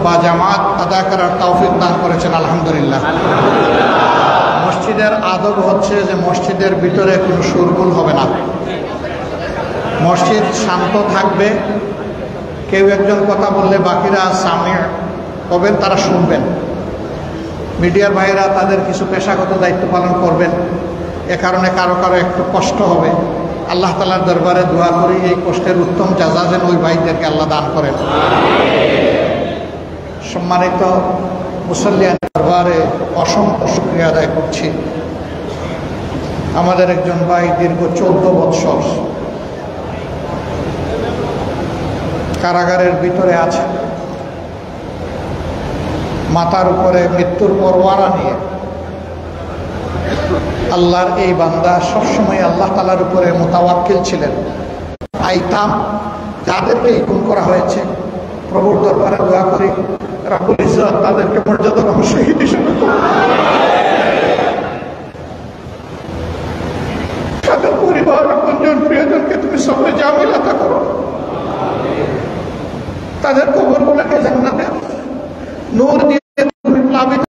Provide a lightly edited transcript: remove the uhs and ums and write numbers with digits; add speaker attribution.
Speaker 1: বা জামাত আদায় করার তৌফিক দান করেছেন, আলহামদুলিল্লাহ। মসজিদের আদব হচ্ছে যে মসজিদের ভিতরে কোনো শোরগোল হবে না, মসজিদ শান্ত থাকবে। কেউ একজন কথা বললে বাকিরা সামনে হবেন, তারা শুনবেন। মিডিয়ার ভাইরা তাদের কিছু পেশাগত দায়িত্ব পালন করবেন। এ কারণে কারো কারো একটু কষ্ট হবে। আল্লাহ তাআলার দরবারে দোয়া করি এই কষ্টের উত্তম জাযা যেন ওই ভাইদেরকে আল্লাহ দান করেন। সম্মানিত মুসল্লিয়ান, দরবারে অসংখ্য শুকরিয়া আদায় করছি। আমাদের একজন ভাই দীর্ঘ 14 বৎসর কারাগারের ভিতরে আছে, মাথার উপরে মৃত্যুর পরোয়ানা নিয়ে। আল্লাহর এই বান্দা সবসময় আল্লাহ তাআলার উপরে মুতাওয়াক্কিল ছিলেন। আইতাম যাদেরকে খুন করা হয়েছে, প্রভুর দরবারে দোয়া করি রাব্বুল ইজ্জত তাদেরকে মর্যাদাবান শহীদ হিসেবে তাদের পরিবার আপনজন প্রিয়জনকে তুমি সবরে জামিল আতা করো, তাদের